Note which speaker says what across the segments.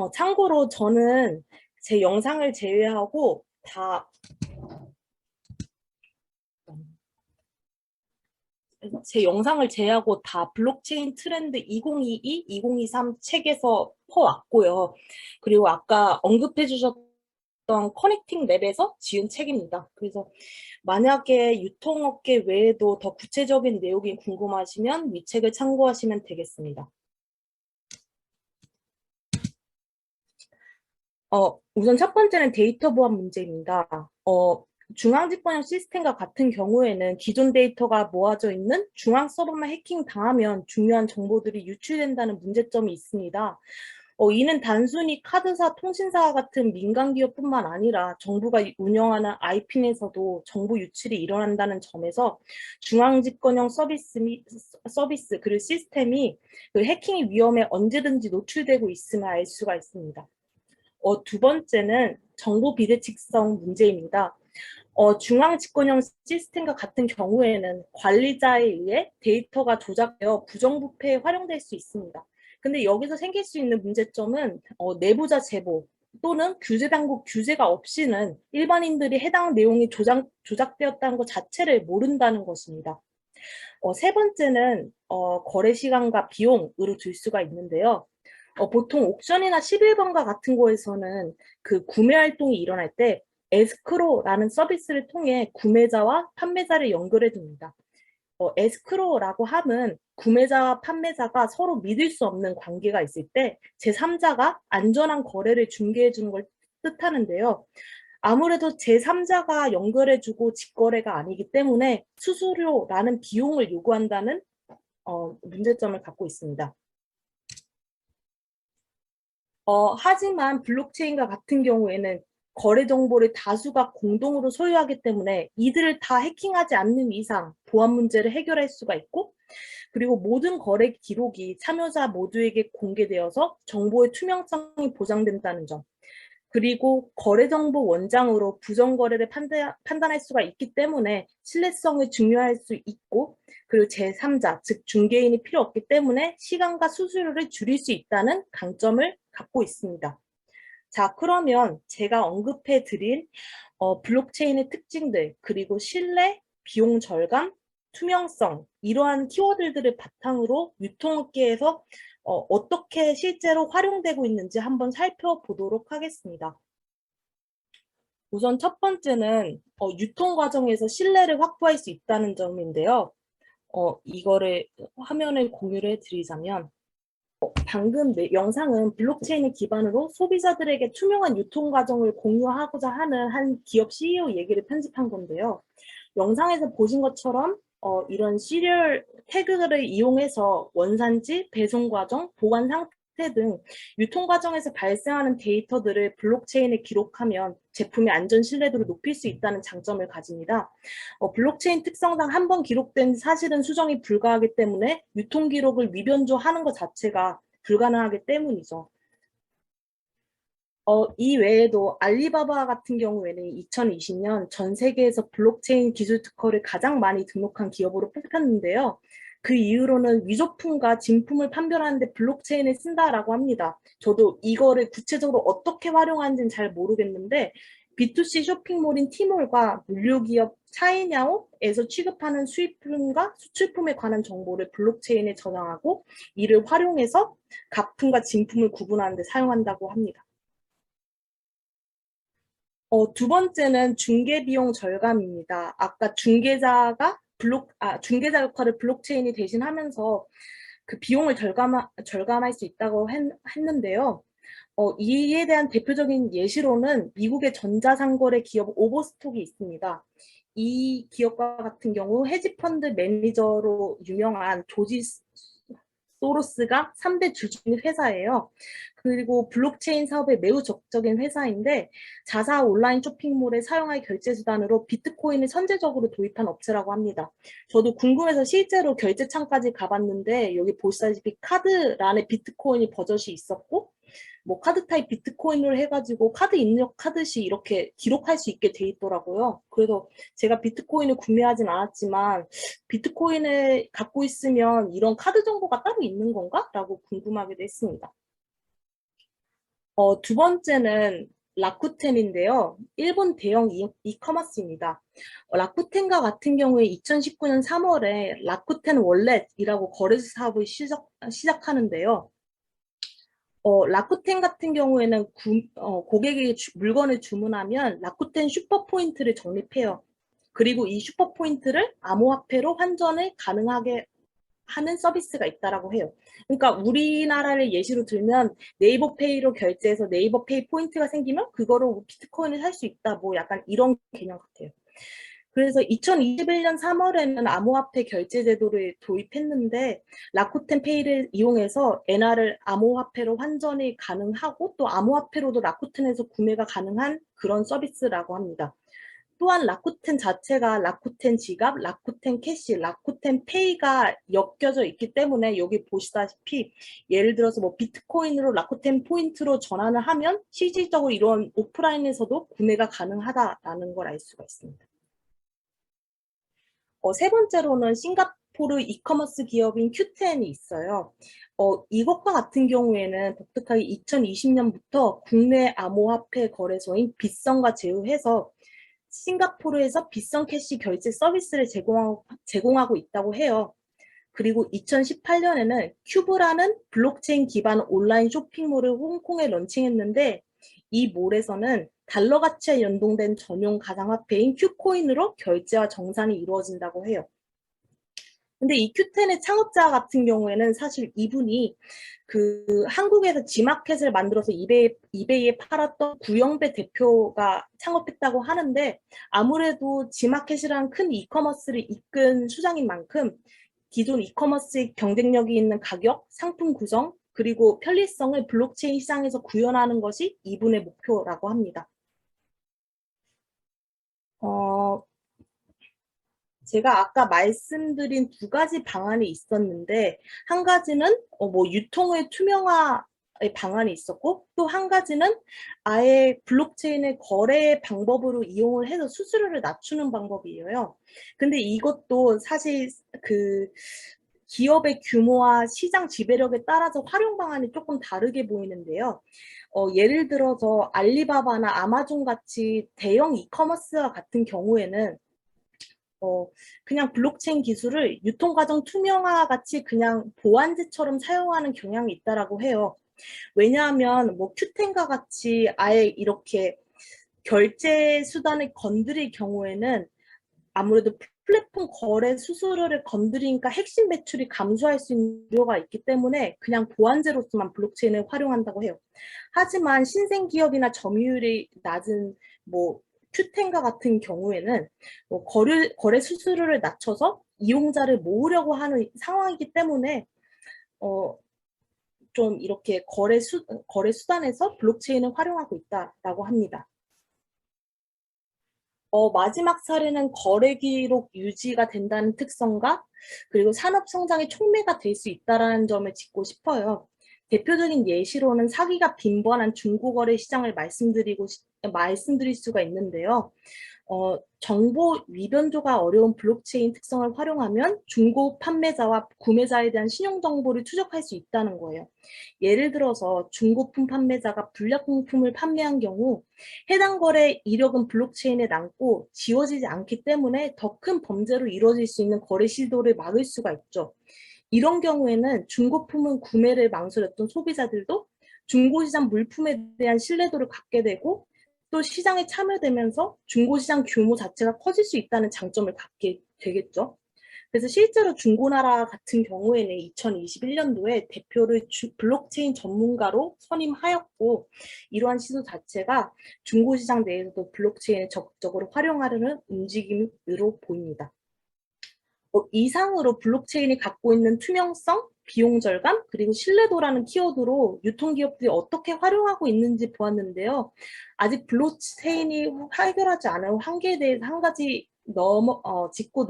Speaker 1: 참고로 저는 제 영상을 제외하고 다 블록체인 트렌드 2022, 2023 책에서 퍼왔고요. 그리고 아까 언급해 주셨던 커넥팅 랩에서 지은 책입니다. 그래서 만약에 유통업계 외에도 더 구체적인 내용이 궁금하시면 이 책을 참고하시면 되겠습니다. 우선 첫 번째는 데이터 보안 문제입니다. 중앙집권형 시스템과 같은 경우에는 기존 데이터가 모아져 있는 중앙 서버만 해킹 당하면 중요한 정보들이 유출된다는 문제점이 있습니다. 이는 단순히 카드사, 통신사 같은 민간 기업뿐만 아니라 정부가 운영하는 IP넷에서도 정보 유출이 일어난다는 점에서 중앙집권형 서비스 그리고 시스템이 그 해킹의 위험에 언제든지 노출되고 있음을 알 수가 있습니다. 두 번째는 정보 비대칭성 문제입니다. 중앙 집권형 시스템과 같은 경우에는 관리자에 의해 데이터가 조작되어 부정부패에 활용될 수 있습니다. 근데 여기서 생길 수 있는 문제점은 내부자 제보 또는 규제당국 규제가 없이는 일반인들이 해당 내용이 조작되었다는 것 자체를 모른다는 것입니다. 세 번째는 거래 시간과 비용으로 들 수가 있는데요. 보통 옥션이나 11번가 같은 거에서는 그 구매 활동이 일어날 때 에스크로라는 서비스를 통해 구매자와 판매자를 연결해 둡니다. 에스크로라고 함은 구매자와 판매자가 서로 믿을 수 없는 관계가 있을 때 제3자가 안전한 거래를 중개해 주는 걸 뜻하는데요. 아무래도 제3자가 연결해주고 직거래가 아니기 때문에 수수료라는 비용을 요구한다는 문제점을 갖고 있습니다. 하지만 블록체인과 같은 경우에는 거래 정보를 다수가 공동으로 소유하기 때문에 이들을 다 해킹하지 않는 이상 보안 문제를 해결할 수가 있고, 그리고 모든 거래 기록이 참여자 모두에게 공개되어서 정보의 투명성이 보장된다는 점, 그리고 거래정보 원장으로 부정거래를 판단할 수가 있기 때문에 신뢰성을 중요할 수 있고, 그리고 제3자, 즉 중개인이 필요 없기 때문에 시간과 수수료를 줄일 수 있다는 강점을 갖고 있습니다. 자, 그러면 제가 언급해 드린 블록체인의 특징들, 그리고 신뢰, 비용 절감, 투명성, 이러한 키워드들을 바탕으로 유통업계에서 어떻게 실제로 활용되고 있는지 한번 살펴보도록 하겠습니다. 우선 첫 번째는 유통 과정에서 신뢰를 확보할 수 있다는 점인데요. 이거를 화면을 공유를 해드리자면, 방금 영상은 블록체인을 기반으로 소비자들에게 투명한 유통 과정을 공유하고자 하는 한 기업 CEO 얘기를 편집한 건데요. 영상에서 보신 것처럼 이런 시리얼 태그를 이용해서 원산지, 배송 과정, 보관 상태 등 유통 과정에서 발생하는 데이터들을 블록체인에 기록하면 제품의 안전 신뢰도를 높일 수 있다는 장점을 가집니다. 블록체인 특성상 한 번 기록된 사실은 수정이 불가하기 때문에 유통 기록을 위변조하는 것 자체가 불가능하기 때문이죠. 이 외에도 알리바바 같은 경우에는 2020년 전 세계에서 블록체인 기술 특허를 가장 많이 등록한 기업으로 뽑혔는데요. 그 이후로는 위조품과 진품을 판별하는데 블록체인을 쓴다라고 합니다. 저도 이거를 구체적으로 어떻게 활용하는지는 잘 모르겠는데 B2C 쇼핑몰인 티몰과 물류기업 차이냐오에서 취급하는 수입품과 수출품에 관한 정보를 블록체인에 저장하고 이를 활용해서 가품과 진품을 구분하는 데 사용한다고 합니다. 두 번째는 중개 비용 절감입니다. 아까 중개자 역할을 블록체인이 대신하면서 그 비용을 절감할 수 있다고 했는데요. 이에 대한 대표적인 예시로는 미국의 전자상거래 기업 오버스톡이 있습니다. 이 기업과 같은 경우 헤지펀드 매니저로 유명한 조지 소로스가 3대 주주인 회사예요. 그리고 블록체인 사업에 매우 적극적인 회사인데 자사 온라인 쇼핑몰에 사용할 결제 수단으로 비트코인을 선제적으로 도입한 업체라고 합니다. 저도 궁금해서 실제로 결제창까지 가봤는데 여기 보시다시피 카드란에 비트코인이 버젓이 있었고 뭐 카드 타입 비트코인으로 해가지고 카드 입력 카드시 이렇게 기록할 수 있게 돼 있더라고요. 그래서 제가 비트코인을 구매하진 않았지만 비트코인을 갖고 있으면 이런 카드 정보가 따로 있는 건가? 라고 궁금하기도 했습니다. 두 번째는 라쿠텐인데요. 일본 대형 이커머스입니다. 라쿠텐과 같은 경우에 2019년 3월에 라쿠텐 월렛이라고 거래소 사업을 시작하는데요. 라쿠텐 같은 경우에는 고객이 물건을 주문하면 라쿠텐 슈퍼포인트를 적립해요. 그리고 이 슈퍼포인트를 암호화폐로 환전을 가능하게 하는 서비스가 있다라고 해요. 그러니까 우리나라를 예시로 들면 네이버페이로 결제해서 네이버페이 포인트가 생기면 그거로 비트코인을 살 수 있다. 뭐 약간 이런 개념 같아요. 그래서 2021년 3월에는 암호화폐 결제 제도를 도입했는데 라쿠텐 페이를 이용해서 엔화를 암호화폐로 환전이 가능하고 또 암호화폐로도 라쿠텐에서 구매가 가능한 그런 서비스라고 합니다. 또한 라쿠텐 자체가 라쿠텐 지갑, 라쿠텐 캐시, 라쿠텐 페이가 엮여져 있기 때문에 여기 보시다시피 예를 들어서 뭐 비트코인으로 라쿠텐 포인트로 전환을 하면 실질적으로 이런 오프라인에서도 구매가 가능하다라는 걸 알 수가 있습니다. 세 번째로는 싱가포르 이커머스 기업인 큐텐이 있어요. 이것과 같은 경우에는 독특하게 2020년부터 국내 암호화폐 거래소인 빗성과 제휴해서 싱가포르에서 빗성 캐시 결제 서비스를 제공하고 있다고 해요. 그리고 2018년에는 큐브라는 블록체인 기반 온라인 쇼핑몰을 홍콩에 런칭했는데 이 몰에서는 달러 가치에 연동된 전용 가상화폐인 큐코인으로 결제와 정산이 이루어진다고 해요. 근데 이 큐텐의 창업자 같은 경우에는 사실 이분이 한국에서 지마켓을 만들어서 이베이에 팔았던 구영배 대표가 창업했다고 하는데 아무래도 지마켓이란 큰 이커머스를 이끈 수장인 만큼 기존 이커머스의 경쟁력이 있는 가격, 상품 구성, 그리고 편리성을 블록체인 시장에서 구현하는 것이 이분의 목표라고 합니다. 어, 제가 아까 말씀드린 두 가지 방안이 있었는데 한 가지는 뭐 유통의 투명화의 방안이 있었고 또 한 가지는 아예 블록체인의 거래 방법으로 이용을 해서 수수료를 낮추는 방법이에요. 근데 이것도 사실 기업의 규모와 시장 지배력에 따라서 활용 방안이 조금 다르게 보이는데요. 예를 들어서 알리바바나 아마존 같이 대형 이커머스와 같은 경우에는 그냥 블록체인 기술을 유통과정 투명화 같이 그냥 보안제처럼 사용하는 경향이 있다라고 해요. 왜냐하면 뭐 큐텐과 같이 아예 이렇게 결제 수단을 건드릴 경우에는 아무래도 플랫폼 거래 수수료를 건드리니까 핵심 매출이 감소할 수 있는 우려가 있기 때문에 그냥 보안제로서만 블록체인을 활용한다고 해요. 하지만 신생 기업이나 점유율이 낮은 뭐 큐텐과 같은 경우에는 뭐 거래 수수료를 낮춰서 이용자를 모으려고 하는 상황이기 때문에 어, 좀 이렇게 거래 수단에서 블록체인을 활용하고 있다라고 합니다. 마지막 사례는 거래 기록 유지가 된다는 특성과 그리고 산업 성장의 촉매가 될 수 있다는 점을 짚고 싶어요. 대표적인 예시로는 사기가 빈번한 중고거래 시장을 말씀드릴 수가 있는데요. 정보 위변조가 어려운 블록체인 특성을 활용하면 중고 판매자와 구매자에 대한 신용 정보를 추적할 수 있다는 거예요. 예를 들어서 중고품 판매자가 불량품을 판매한 경우 해당 거래 이력은 블록체인에 남고 지워지지 않기 때문에 더 큰 범죄로 이루어질 수 있는 거래 시도를 막을 수가 있죠. 이런 경우에는 중고품은 구매를 망설였던 소비자들도 중고시장 물품에 대한 신뢰도를 갖게 되고 또 시장에 참여되면서 중고시장 규모 자체가 커질 수 있다는 장점을 갖게 되겠죠. 그래서 실제로 중고나라 같은 경우에는 2021년도에 대표를 블록체인 전문가로 선임하였고 이러한 시도 자체가 중고시장 내에서도 블록체인을 적극적으로 활용하려는 움직임으로 보입니다. 이상으로 블록체인이 갖고 있는 투명성, 비용 절감, 그리고 신뢰도라는 키워드로 유통기업들이 어떻게 활용하고 있는지 보았는데요. 아직 블록체인이 해결하지 않은 한계에 대해서 한 가지 짚고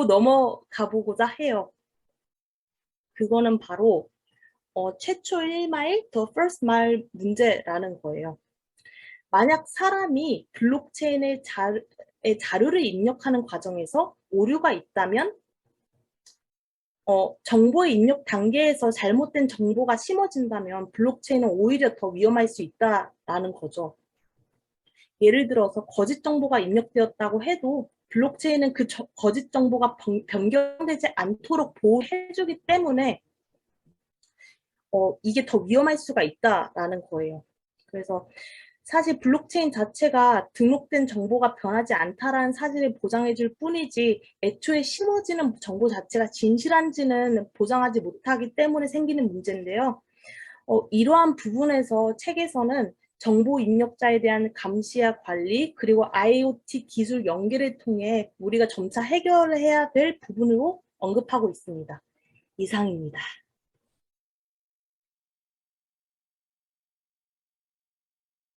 Speaker 1: 넘어가 보고자 해요. 그거는 바로 최초 1마일, the first mile 문제라는 거예요. 만약 사람이 블록체인의 자료를 입력하는 과정에서 오류가 있다면 정보의 입력 단계에서 잘못된 정보가 심어진다면 블록체인은 오히려 더 위험할 수 있다라는 거죠. 예를 들어서 거짓 정보가 입력되었다고 해도 블록체인은 그 거짓 정보가 변경되지 않도록 보호해주기 때문에 이게 더 위험할 수가 있다라는 거예요. 그래서 사실 블록체인 자체가 등록된 정보가 변하지 않다라는 사실을 보장해줄 뿐이지 애초에 심어지는 정보 자체가 진실한지는 보장하지 못하기 때문에 생기는 문제인데요. 이러한 부분에서 책에서는 정보 입력자에 대한 감시와 관리, 그리고 IoT 기술 연계를 통해 우리가 점차 해결해야 될 부분으로 언급하고 있습니다. 이상입니다.